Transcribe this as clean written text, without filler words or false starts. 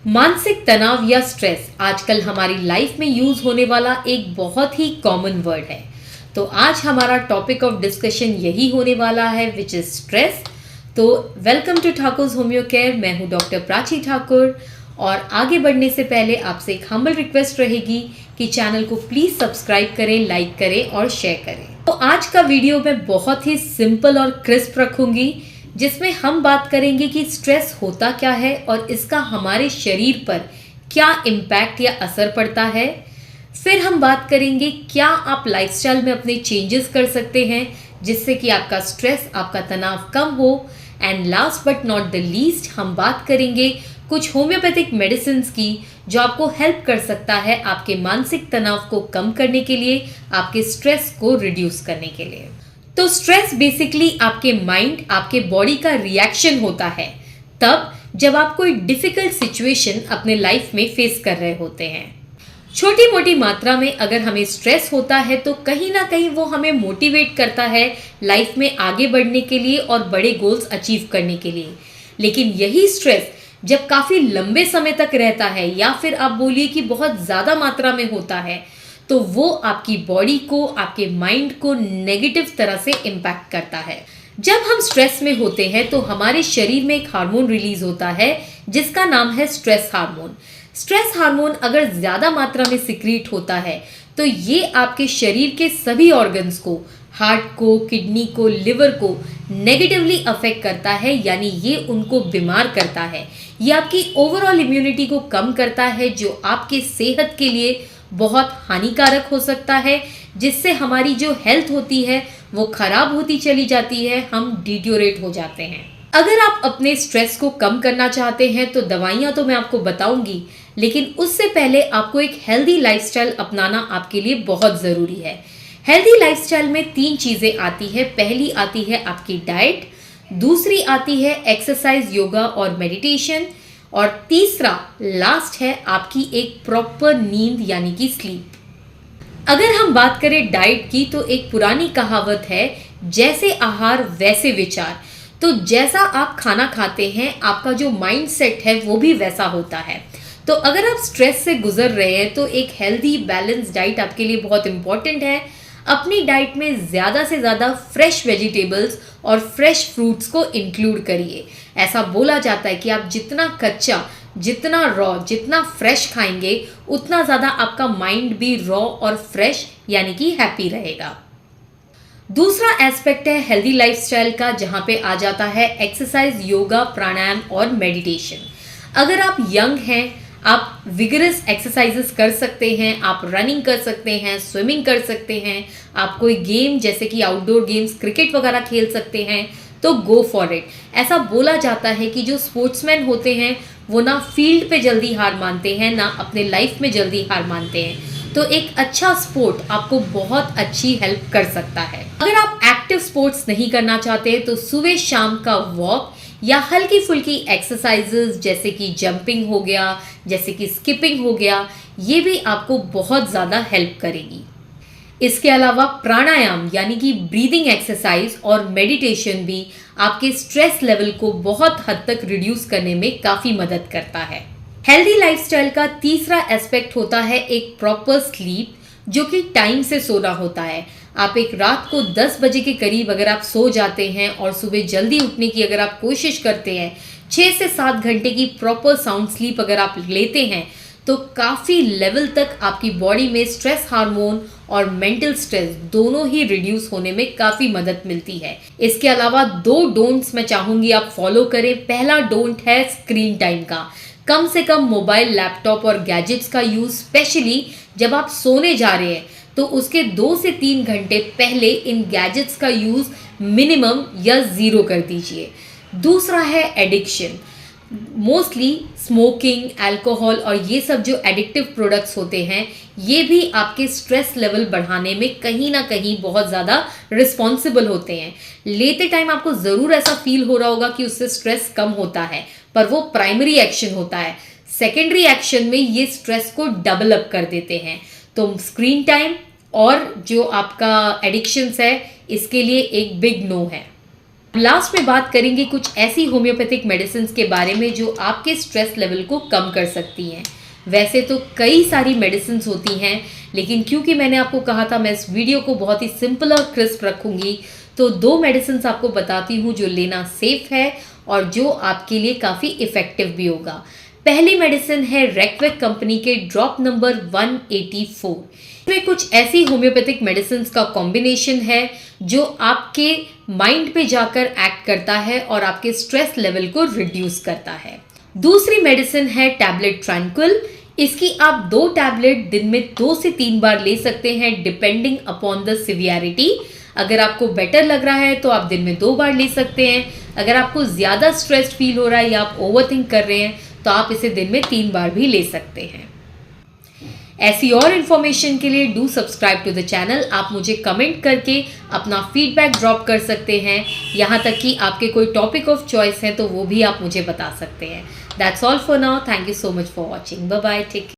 मानसिक तनाव या स्ट्रेस आजकल हमारी लाइफ में यूज होने वाला एक बहुत ही कॉमन वर्ड है। तो आज हमारा टॉपिक ऑफ डिस्कशन यही होने वाला है विच इज स्ट्रेस। तो welcome to Thakur homeo care. मैं हूँ डॉक्टर प्राची ठाकुर और आगे बढ़ने से पहले आपसे एक हम्बल रिक्वेस्ट रहेगी कि चैनल को प्लीज सब्सक्राइब करें, लाइक करें और शेयर करें। तो आज का वीडियो मैं बहुत ही सिंपल और क्रिस्प रखूंगी, जिसमें हम बात करेंगे कि स्ट्रेस होता क्या है और इसका हमारे शरीर पर क्या इम्पैक्ट या असर पड़ता है। फिर हम बात करेंगे क्या आप लाइफस्टाइल में अपने चेंजेस कर सकते हैं जिससे कि आपका स्ट्रेस, आपका तनाव कम हो। And last but not the least हम बात करेंगे कुछ होम्योपैथिक मेडिसिन की जो आपको हेल्प कर सकता है आपके मानसिक तनाव को कम करने के लिए, आपके स्ट्रेस को रिड्यूस करने के लिए। तो स्ट्रेस बेसिकली आपके माइंड, आपके बॉडी का रिएक्शन होता है तब जब आप कोई डिफिकल्ट सिचुएशन अपने लाइफ में फेस कर रहे होते हैं। छोटी मोटी मात्रा में अगर हमें स्ट्रेस होता है तो कहीं ना कहीं वो हमें मोटिवेट करता है लाइफ में आगे बढ़ने के लिए और बड़े गोल्स अचीव करने के लिए। लेकिन यही स्ट्रेस जब काफी लंबे समय तक रहता है या फिर आप बोलिए कि बहुत ज्यादा मात्रा में होता है तो वो आपकी बॉडी को, आपके माइंड को नेगेटिव तरह से इम्पैक्ट करता है। जब हम स्ट्रेस में होते हैं तो हमारे शरीर में एक हार्मोन रिलीज होता है जिसका नाम है स्ट्रेस हार्मोन। स्ट्रेस हार्मोन अगर ज्यादा मात्रा में सिक्रीट होता है तो ये आपके शरीर के सभी ऑर्गन्स को, हार्ट को, किडनी को, लिवर को नेगेटिवली अफेक्ट करता है, यानी ये उनको बीमार करता है। ये आपकी ओवरऑल इम्यूनिटी को कम करता है जो आपके सेहत के लिए बहुत हानिकारक हो सकता है, जिससे हमारी जो हेल्थ होती है वो खराब होती चली जाती है, हम डिट्योरेट हो जाते हैं। अगर आप अपने स्ट्रेस को कम करना चाहते हैं तो दवाइयाँ तो मैं आपको बताऊंगी, लेकिन उससे पहले आपको एक हेल्दी लाइफस्टाइल अपनाना आपके लिए बहुत ज़रूरी है। हेल्दी लाइफस्टाइल में 3 चीज़ें आती है। पहली आती है आपकी डाइट, दूसरी आती है एक्सरसाइज, योगा और मेडिटेशन, और तीसरा लास्ट है आपकी एक प्रॉपर नींद यानी कि स्लीप। अगर हम बात करें डाइट की तो एक पुरानी कहावत है, जैसे आहार वैसे विचार। तो जैसा आप खाना खाते हैं आपका जो माइंड सेट है वो भी वैसा होता है। तो अगर आप स्ट्रेस से गुजर रहे हैं तो एक हेल्दी बैलेंस डाइट आपके लिए बहुत इंपॉर्टेंट है। अपनी डाइट में ज़्यादा से ज़्यादा फ्रेश वेजिटेबल्स और फ्रेश फ्रूट्स को इंक्लूड करिए। ऐसा बोला जाता है कि आप जितना कच्चा, जितना रॉ, जितना फ्रेश खाएंगे उतना ज़्यादा आपका माइंड भी रॉ और फ्रेश यानी कि हैप्पी रहेगा। दूसरा एस्पेक्ट है हेल्दी लाइफस्टाइल का, जहाँ पे आ जाता है एक्सरसाइज, योगा, प्राणायाम और मेडिटेशन। अगर आप यंग हैं, आप विगरस एक्सरसाइजेस कर सकते हैं, आप रनिंग कर सकते हैं, स्विमिंग कर सकते हैं, आप कोई गेम जैसे कि आउटडोर गेम्स, क्रिकेट वगैरह खेल सकते हैं, तो गो फॉर इट। ऐसा बोला जाता है कि जो स्पोर्ट्समैन होते हैं वो ना फील्ड पे जल्दी हार मानते हैं, ना अपने लाइफ में जल्दी हार मानते हैं। तो एक अच्छा स्पोर्ट आपको बहुत अच्छी हेल्प कर सकता है। अगर आप एक्टिव स्पोर्ट्स नहीं करना चाहते तो सुबह शाम का वॉक या हल्की फुल्की एक्सरसाइजेस जैसे कि जंपिंग हो गया, जैसे कि स्किपिंग हो गया, ये भी आपको बहुत ज़्यादा हेल्प करेगी। इसके अलावा प्राणायाम यानी कि ब्रीदिंग एक्सरसाइज और मेडिटेशन भी आपके स्ट्रेस लेवल को बहुत हद तक रिड्यूस करने में काफ़ी मदद करता है। हेल्दी लाइफस्टाइल का तीसरा एस्पेक्ट होता है एक प्रॉपर स्लीप, जो कि टाइम से सोना होता है। आप एक रात को 10 बजे के करीब अगर आप सो जाते हैं और सुबह जल्दी उठने की अगर आप कोशिश करते हैं, 6 से 7 घंटे की प्रॉपर साउंड स्लीप अगर आप लेते हैं तो काफ़ी लेवल तक आपकी बॉडी में स्ट्रेस हार्मोन और मेंटल स्ट्रेस दोनों ही रिड्यूस होने में काफ़ी मदद मिलती है। इसके अलावा 2 डोंट्स मैं चाहूँगी आप फॉलो करें। पहला डोंट है स्क्रीन टाइम का। कम से कम मोबाइल, लैपटॉप और गैजेट्स का यूज़, स्पेशली जब आप सोने जा रहे हैं तो उसके 2 से 3 घंटे पहले इन गैजेट्स का यूज़ मिनिमम या ज़ीरो कर दीजिए। दूसरा है एडिक्शन। मोस्टली स्मोकिंग, अल्कोहल और ये सब जो एडिक्टिव प्रोडक्ट्स होते हैं ये भी आपके स्ट्रेस लेवल बढ़ाने में कहीं ना कहीं बहुत ज़्यादा रिस्पॉन्सिबल होते हैं। लेते टाइम आपको ज़रूर ऐसा फील हो रहा होगा कि उससे स्ट्रेस कम होता है, पर वो प्राइमरी एक्शन होता है। सेकेंडरी एक्शन में ये स्ट्रेस को डेवलप कर देते हैं। तो स्क्रीन टाइम और जो आपका एडिक्शंस है इसके लिए एक बिग नो है। लास्ट में बात करेंगे कुछ ऐसी होम्योपैथिक मेडिसिन के बारे में जो आपके स्ट्रेस लेवल को कम कर सकती हैं। वैसे तो कई सारी मेडिसिन होती हैं, लेकिन क्योंकि मैंने आपको कहा था मैं इस वीडियो को बहुत ही सिंपल और क्रिस्प रखूंगी, तो 2 मेडिसिन आपको बताती हूँ जो लेना सेफ है और जो आपके लिए काफ़ी इफ़ेक्टिव भी होगा। पहली मेडिसिन है रेक्वेक कंपनी के ड्रॉप नंबर 184। इसमें कुछ ऐसी होम्योपैथिक मेडिसिन का कॉम्बिनेशन है जो आपके माइंड पे जाकर एक्ट करता है और आपके स्ट्रेस लेवल को रिड्यूस करता है। दूसरी मेडिसिन है टैबलेट ट्रैंक्विल। इसकी आप 2 टैबलेट दिन में 2 से 3 बार ले सकते हैं डिपेंडिंग अपॉन द सिवियरिटी। अगर आपको बेटर लग रहा है तो आप दिन में 2 बार ले सकते हैं। अगर आपको ज़्यादा स्ट्रेस्ड फील हो रहा है या आप ओवरथिंक कर रहे हैं तो आप इसे दिन में 3 बार भी ले सकते हैं। ऐसी और इन्फॉर्मेशन के लिए do subscribe to the channel. आप मुझे कमेंट करके अपना फीडबैक ड्रॉप कर सकते हैं, यहाँ तक कि आपके कोई टॉपिक ऑफ चॉइस है तो वो भी आप मुझे बता सकते हैं। That's all for now. Thank you so much for watching. Bye bye, take care.